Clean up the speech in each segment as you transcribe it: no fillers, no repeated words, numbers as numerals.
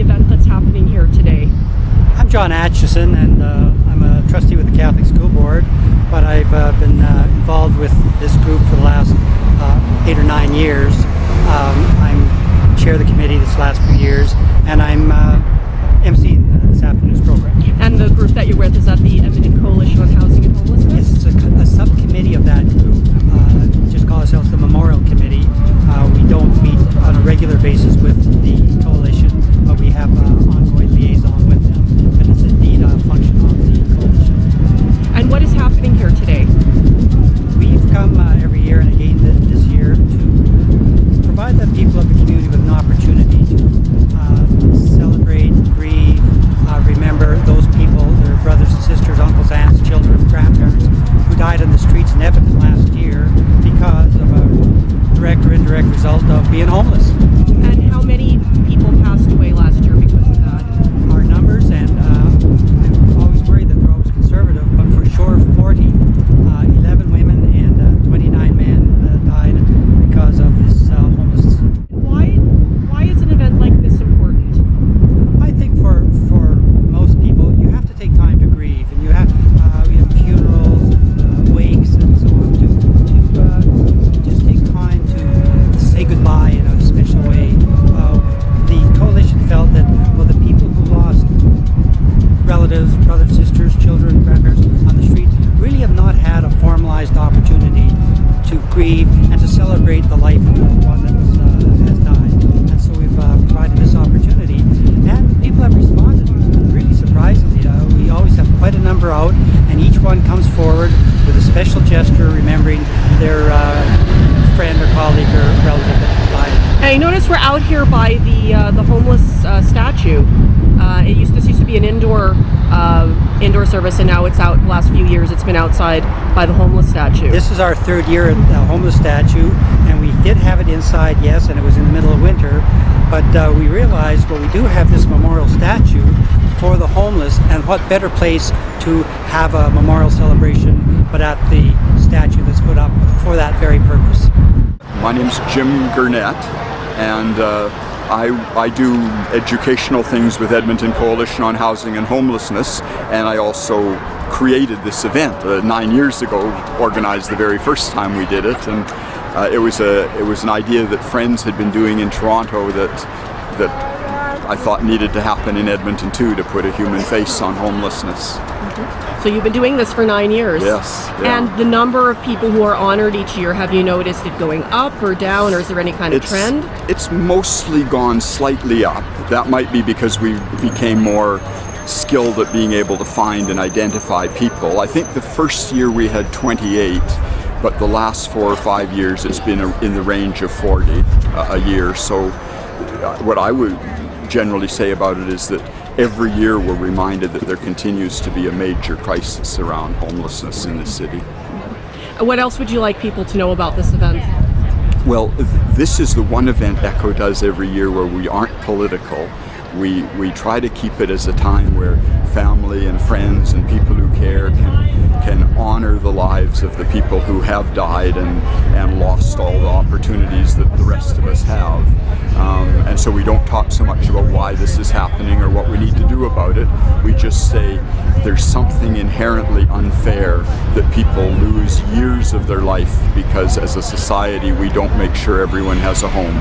event that's happening here today? I'm John Atchison, and I'm a trustee with the Catholic School Board, but I've been involved with this group for the last 8 or 9 years. I'm chair of the committee this last few years, and I'm emceeing this afternoon's program. And the group that you're with, is that the Edmonton Coalition on Housing and Homelessness? It's a subcommittee of that group. Just call ourselves the Memorial Committee. We don't meet on a regular basis with the coalition, but we have ongoing liaison with them, and it's indeed a function of the coalition. And what is happening here today? We've come every year, and again this year, to provide the people of the community with an opportunity to celebrate, grieve, remember those people, their brothers and sisters, uncles, aunts, children, grandparents, who died on the streets in Edmonton last year because of a direct or indirect result of being homeless. And how many people passed away last year because of that? Our numbers, and I'm always worried that they're always conservative, but for sure 40, 11 women and 29 men died because of this homelessness. Why is an event like this important? I think for most people, you have to take time to grieve, and we have funerals, wakes, and so on, to just take time to say goodbye in a special way. The coalition felt that, well, the people who lost relatives, brothers, sisters, children, grandparents on the street really have not had a formalized opportunity to grieve and to celebrate the life of one that has died. And so we've provided this opportunity, and people have responded really surprisingly. We always have quite a number out, and each one comes forward with a special gesture remembering their friend or colleague or relative that died. I notice we're out here by the homeless statue. This used to be an indoor service, and now it's out. The last few years, it's been outside by the homeless statue. This is our third year at the homeless statue, and we did have it inside, yes, and it was in the middle of winter. But we realized, well, we do have this memorial statue for the homeless, and what better place to have a memorial celebration but at the statue that's put up for that very purpose. My name's Jim Gurnett, and I do educational things with Edmonton Coalition on Housing and Homelessness, and I also created this event 9 years ago, organized the very first time we did it, and it was an idea that friends had been doing in Toronto that I thought needed to happen in Edmonton too, to put a human face on homelessness. So you've been doing this for 9 years. Yes. Yeah. And the number of people who are honored each year, have you noticed it going up or down, or is there any kind of trend? It's mostly gone slightly up. That might be because we became more skilled at being able to find and identify people. I think the first year we had 28, but the last 4 or 5 years it's been in the range of 40 a year. So what I would generally say about it is that every year we're reminded that there continues to be a major crisis around homelessness in the city. What else would you like people to know about this event? Well, this is the one event ECHO does every year where we aren't political. We try to keep it as a time where family and friends and people who care can honor the lives of the people who have died and lost all the opportunities that the rest of us have. And so we don't talk so much about why this is happening or what we need to do about it. We just say there's something inherently unfair that people lose years of their life because as a society we don't make sure everyone has a home.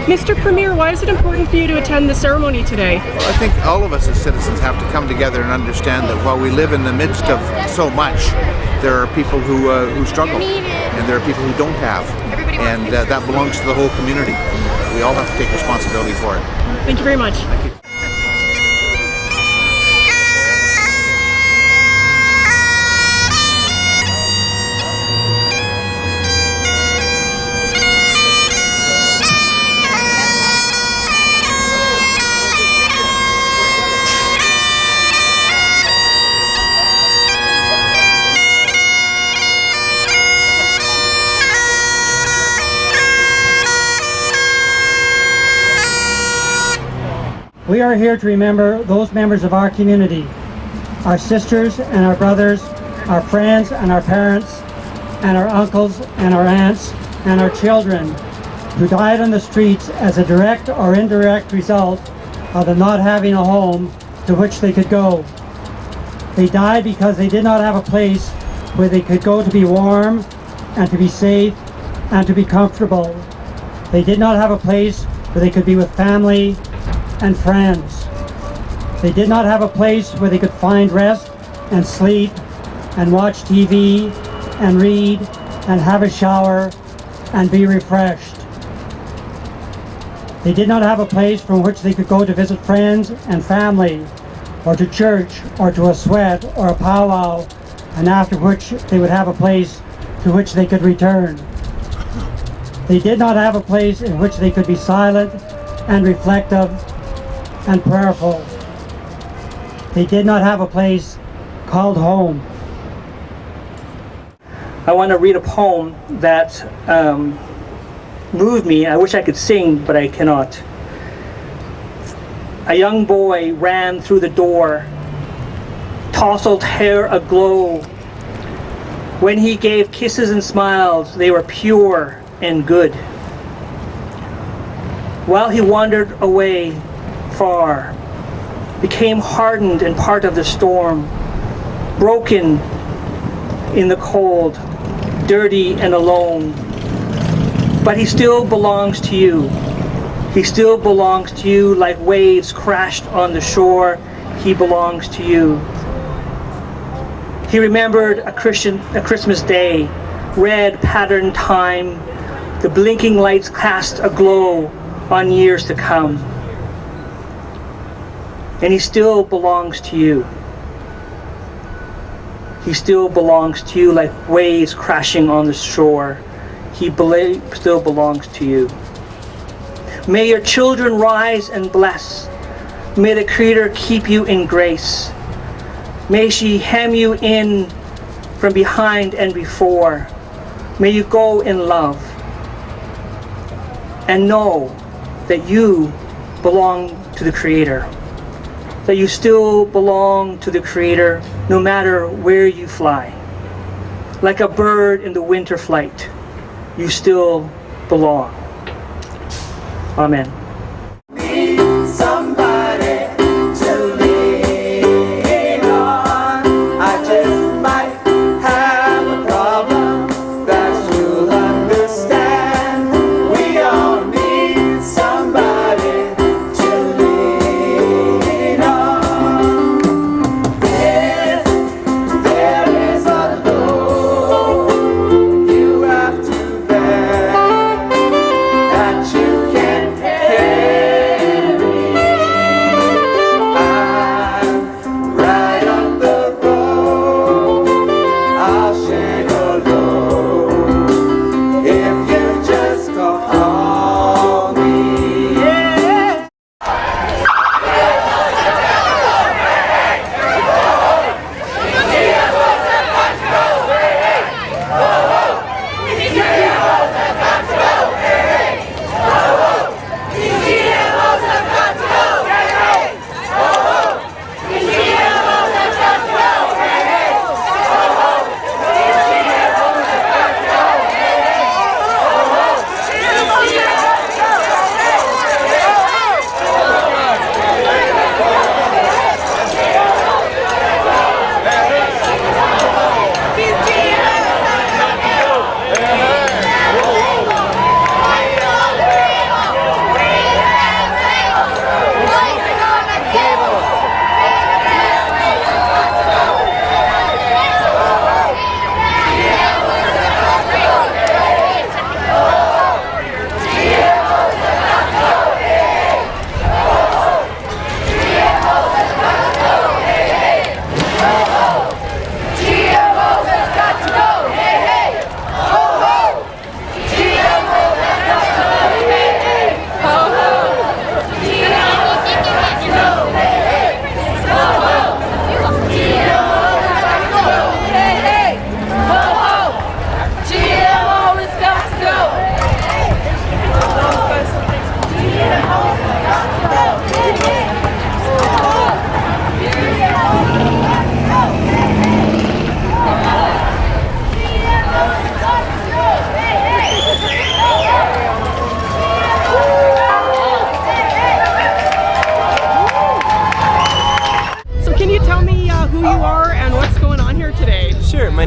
Mr. Premier, why is it important for you to attend the ceremony today? Well, I think all of us as citizens have to come together and understand that while we live in the midst of so much, there are people who struggle, and there are people who don't have, and that belongs to the whole community. We all have to take responsibility for it. Thank you very much. Thank you. We are here to remember those members of our community, our sisters and our brothers, our friends and our parents, and our uncles and our aunts and our children who died on the streets as a direct or indirect result of them not having a home to which they could go. They died because they did not have a place where they could go to be warm and to be safe and to be comfortable. They did not have a place where they could be with family and friends. They did not have a place where they could find rest and sleep and watch TV and read and have a shower and be refreshed. They did not have a place from which they could go to visit friends and family, or to church, or to a sweat, or a powwow, and after which they would have a place to which they could return. They did not have a place in which they could be silent and reflective and prayerful. They did not have a place called home. I want to read a poem that moved me. I wish I could sing, but I cannot. A young boy ran through the door, tousled hair aglow. When he gave kisses and smiles, they were pure and good. While he wandered away far, became hardened and part of the storm, broken in the cold, dirty and alone. But he still belongs to you. He still belongs to you like waves crashed on the shore. He belongs to you. He remembered a Christmas day, red patterned time, the blinking lights cast a glow on years to come. And he still belongs to you. He still belongs to you like waves crashing on the shore. He still belongs to you. May your children rise and bless. May the Creator keep you in grace. May she hem you in from behind and before. May you go in love. And know that you belong to the Creator. That you still belong to the Creator no matter where you fly. Like a bird in the winter flight, you still belong. Amen. Somebody to lean on. I just might have a problem that you'll understand. We all need somebody to lean on. If there is a load you have to bear that you can't carry.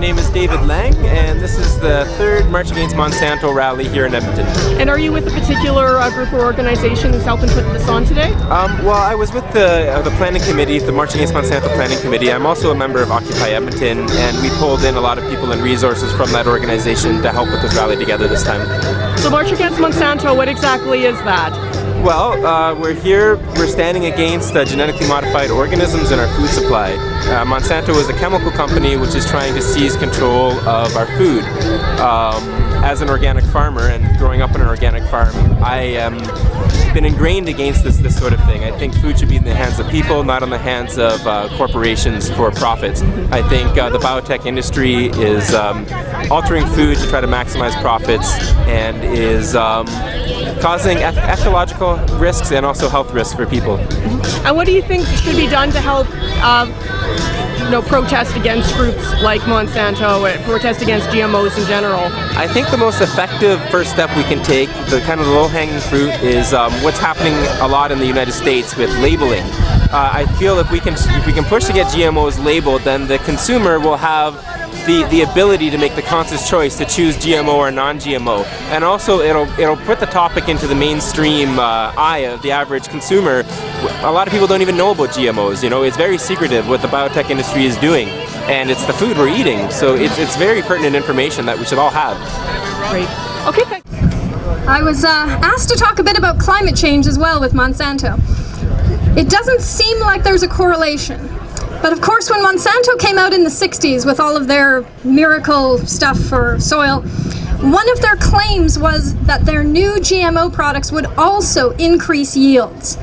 name is David Lang, and this is the third March Against Monsanto rally here in Edmonton. And are you with a particular group or organization who's helping put this on today? Well, I was with the planning committee, the March Against Monsanto planning committee. I'm also a member of Occupy Edmonton, and we pulled in a lot of people and resources from that organization to help put this rally together this time. So March Against Monsanto, what exactly is that? Well, we're standing against genetically modified organisms in our food supply. Monsanto is a chemical company which is trying to seize control of our food. As an organic farmer and growing up on an organic farm, I been ingrained against this sort of thing. I think food should be in the hands of people, not in the hands of corporations for profits. I think the biotech industry is altering food to try to maximize profits and is causing ecological risks and also health risks for people. And what do you think should be done to help protest against groups like Monsanto, protest against GMOs in general? I think the most effective first step we can take, the kind of low-hanging fruit, is what's happening a lot in the United States with labeling. I feel if we can push to get GMOs labeled, then the consumer will have the ability to make the conscious choice to choose GMO or non-GMO, and also it'll put the topic into the mainstream eye of the average consumer. A lot of people don't even know about GMOs. It's very secretive what the biotech industry is doing, and it's the food we're eating. So it's very pertinent information that we should all have. Great. Okay, thanks. I was asked to talk a bit about climate change as well with Monsanto. It doesn't seem like there's a correlation. But of course, when Monsanto came out in the 60s with all of their miracle stuff for soil, one of their claims was that their new GMO products would also increase yields,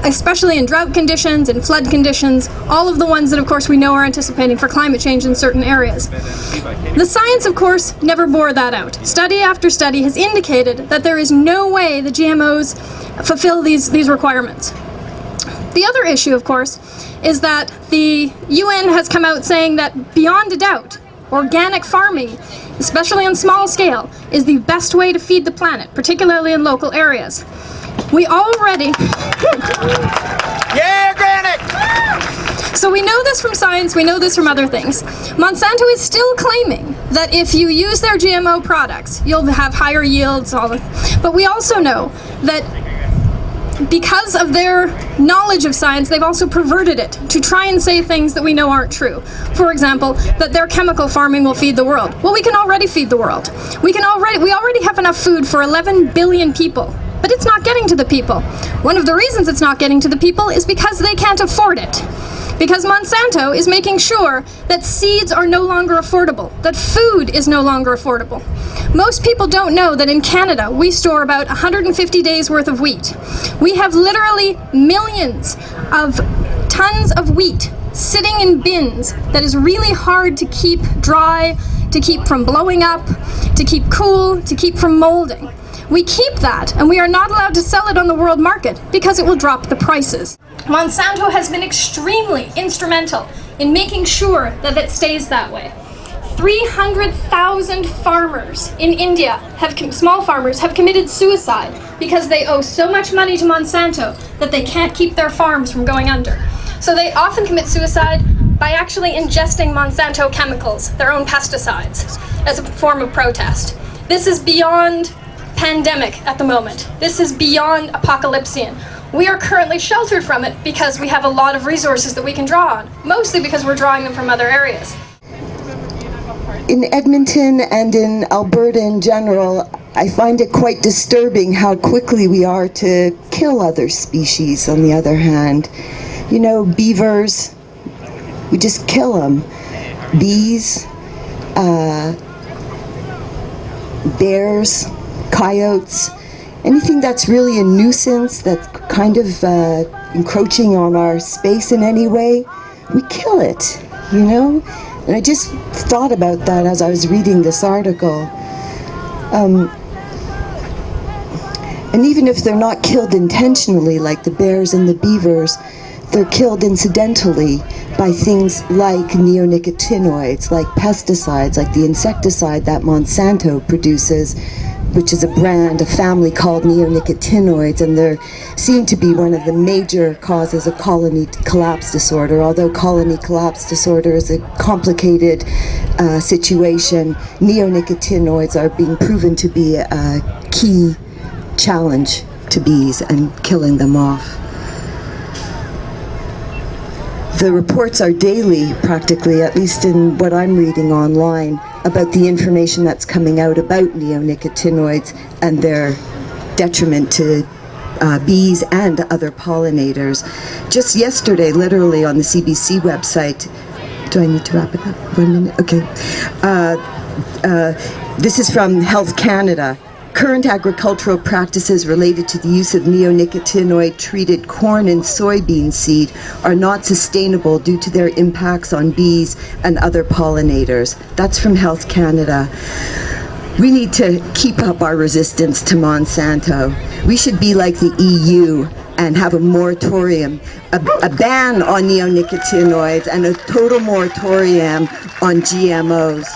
especially in drought conditions and flood conditions, all of the ones that of course we know are anticipating for climate change in certain areas. The science, of course, never bore that out. Study after study has indicated that there is no way the GMOs fulfill these requirements. The other issue, of course, is that the UN has come out saying that beyond a doubt, organic farming, especially on small scale, is the best way to feed the planet, particularly in local areas. We already... Yeah, organic! So we know this from science, we know this from other things. Monsanto is still claiming that if you use their GMO products, you'll have higher yields, but we also know that because of their knowledge of science, they've also perverted it to try and say things that we know aren't true. For example, that their chemical farming will feed the world. Well, we can already feed the world. We already have enough food for 11 billion people, but it's not getting to the people. One of the reasons it's not getting to the people is because they can't afford it. Because Monsanto is making sure that seeds are no longer affordable, that food is no longer affordable. Most people don't know that in Canada, we store about 150 days worth of wheat. We have literally millions of tons of wheat sitting in bins that is really hard to keep dry, to keep from blowing up, to keep cool, to keep from molding. We keep that, and we are not allowed to sell it on the world market because it will drop the prices. Monsanto has been extremely instrumental in making sure that it stays that way. 300,000 farmers in India, small farmers, have committed suicide because they owe so much money to Monsanto that they can't keep their farms from going under. So they often commit suicide by actually ingesting Monsanto chemicals, their own pesticides, as a form of protest. This is beyond pandemic at the moment. This is beyond apocalypsean. We are currently sheltered from it because we have a lot of resources that we can draw on, mostly because we're drawing them from other areas. In Edmonton and in Alberta in general, I find it quite disturbing how quickly we are to kill other species, on the other hand. You know, beavers, we just kill them. Bees, bears, coyotes, anything that's really a nuisance, that's kind of encroaching on our space in any way, we kill it, you know? And I just thought about that as I was reading this article. And even if they're not killed intentionally, like the bears and the beavers, they're killed incidentally by things like neonicotinoids, like pesticides, like the insecticide that Monsanto produces, which is a brand, a family called neonicotinoids, and they're seen to be one of the major causes of colony collapse disorder. Although colony collapse disorder is a complicated situation, neonicotinoids are being proven to be a key challenge to bees and killing them off. The reports are daily, practically, at least in what I'm reading online, about the information that's coming out about neonicotinoids and their detriment to bees and other pollinators. Just yesterday, literally on the CBC website, do I need to wrap it up? 1 minute? Okay. This is from Health Canada. Current agricultural practices related to the use of neonicotinoid-treated corn and soybean seed are not sustainable due to their impacts on bees and other pollinators. That's from Health Canada. We need to keep up our resistance to Monsanto. We should be like the EU and have a moratorium, a ban on neonicotinoids and a total moratorium on GMOs.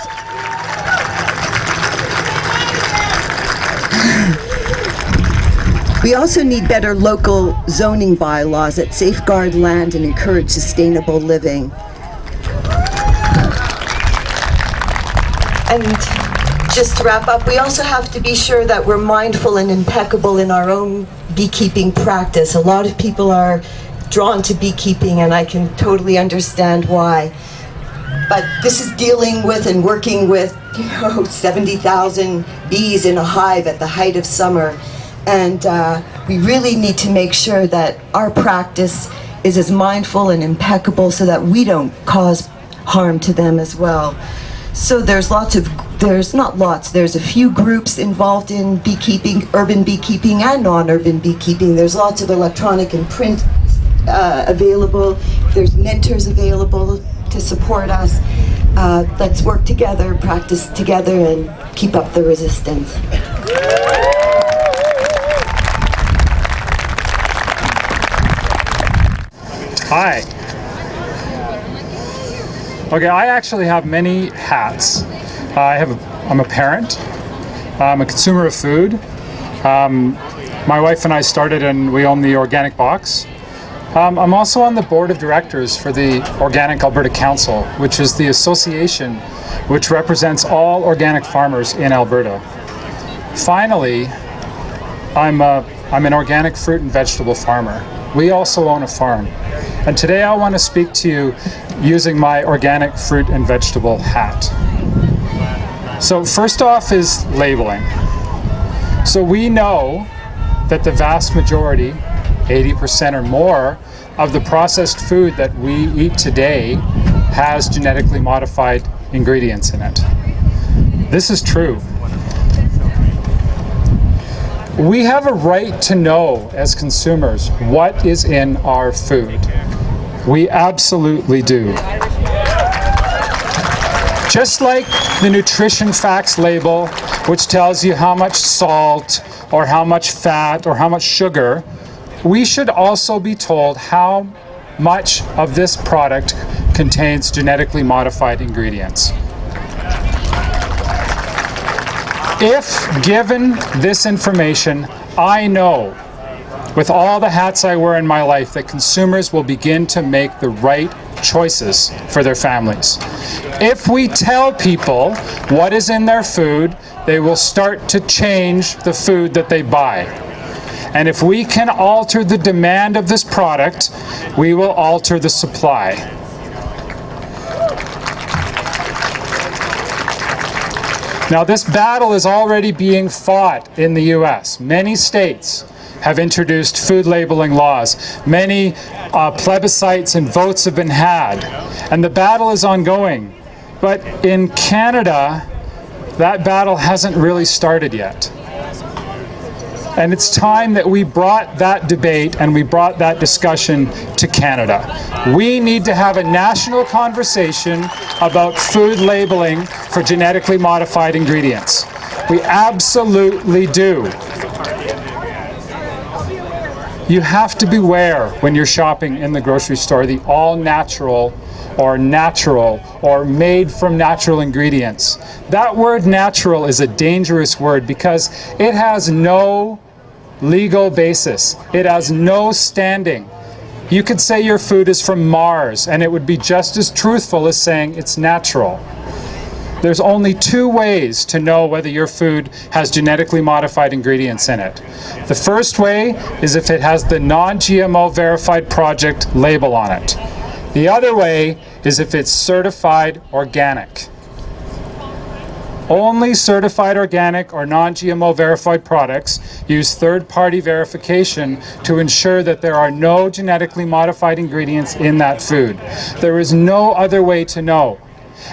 We also need better local zoning bylaws that safeguard land and encourage sustainable living. And just to wrap up, we also have to be sure that we're mindful and impeccable in our own beekeeping practice. A lot of people are drawn to beekeeping, and I can totally understand why. But this is dealing with and working with, 70,000 bees in a hive at the height of summer. And we really need to make sure that our practice is as mindful and impeccable so that we don't cause harm to them as well. So there's a few groups involved in beekeeping, urban beekeeping and non-urban beekeeping. There's lots of electronic and print available. There's mentors available to support us. Let's work together, practice together, and keep up the resistance. Hi. Okay, I actually have many hats. I'm a parent. I'm a consumer of food. My wife and I started and we own the Organic Box. I'm also on the board of directors for the Organic Alberta Council, which is the association which represents all organic farmers in Alberta. Finally, I'm an organic fruit and vegetable farmer. We also own a farm. And today I want to speak to you using my organic fruit and vegetable hat. So first off is labeling. So we know that the vast majority, 80% or more, of the processed food that we eat today has genetically modified ingredients in it. This is true. We have a right to know as consumers what is in our food. We absolutely do. Just like the nutrition facts label, which tells you how much salt or how much fat or how much sugar, we should also be told how much of this product contains genetically modified ingredients. If given this information, I know with all the hats I wear in my life that consumers will begin to make the right choices for their families. If we tell people what is in their food, they will start to change the food that they buy. And if we can alter the demand of this product, we will alter the supply. Now, this battle is already being fought in the US. Many states have introduced food labeling laws. Many plebiscites and votes have been had, and the battle is ongoing. But in Canada, that battle hasn't really started yet. And it's time that we brought that debate and we brought that discussion to Canada. We need to have a national conversation about food labeling for genetically modified ingredients. We absolutely do. You have to beware when you're shopping in the grocery store, the all natural or made from natural ingredients. That word natural is a dangerous word because it has no legal basis. It has no standing. You could say your food is from Mars and it would be just as truthful as saying it's natural. There's only two ways to know whether your food has genetically modified ingredients in it. The first way is if it has the non-GMO verified project label on it. The other way is if it's certified organic. Only certified organic or non-GMO verified products use third-party verification to ensure that there are no genetically modified ingredients in that food. There is no other way to know.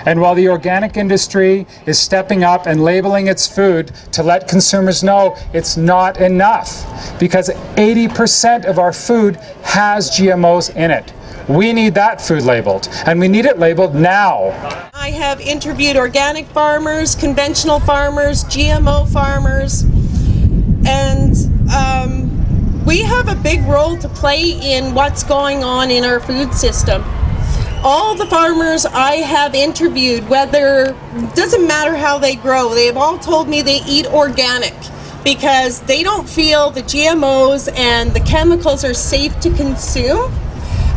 And while the organic industry is stepping up and labeling its food to let consumers know, it's not enough because 80% of our food has GMOs in it. We need that food labeled, and we need it labeled now. I have interviewed organic farmers, conventional farmers, GMO farmers, and we have a big role to play in what's going on in our food system. All the farmers I have interviewed, doesn't matter how they grow, they've all told me they eat organic because they don't feel the GMOs and the chemicals are safe to consume.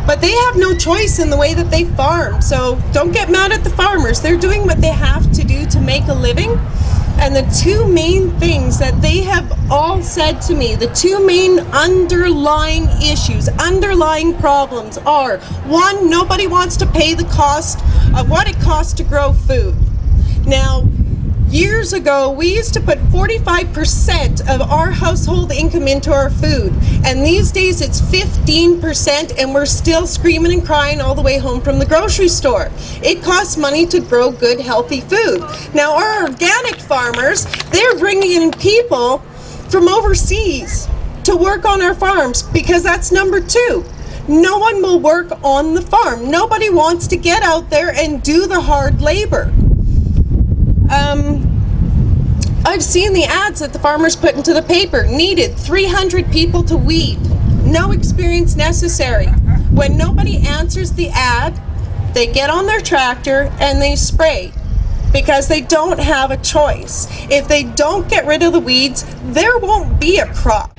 But they have no choice in the way that they farm. So don't get mad at the farmers. They're doing what they have to do to make a living. And the two main things that they have all said to me, the two main underlying issues, underlying problems are, one, nobody wants to pay the cost of what it costs to grow food. Now, years ago, we used to put 45% of our household income into our food, and these days it's 15%, and we're still screaming and crying all the way home from the grocery store. It costs money to grow good, healthy food. Now, our organic farmers, they're bringing in people from overseas to work on our farms because that's number two. No one will work on the farm. Nobody wants to get out there and do the hard labor. I've seen the ads that the farmers put into the paper. Needed 300 people to weed. No experience necessary. When nobody answers the ad, they get on their tractor and they spray because they don't have a choice. If they don't get rid of the weeds, there won't be a crop.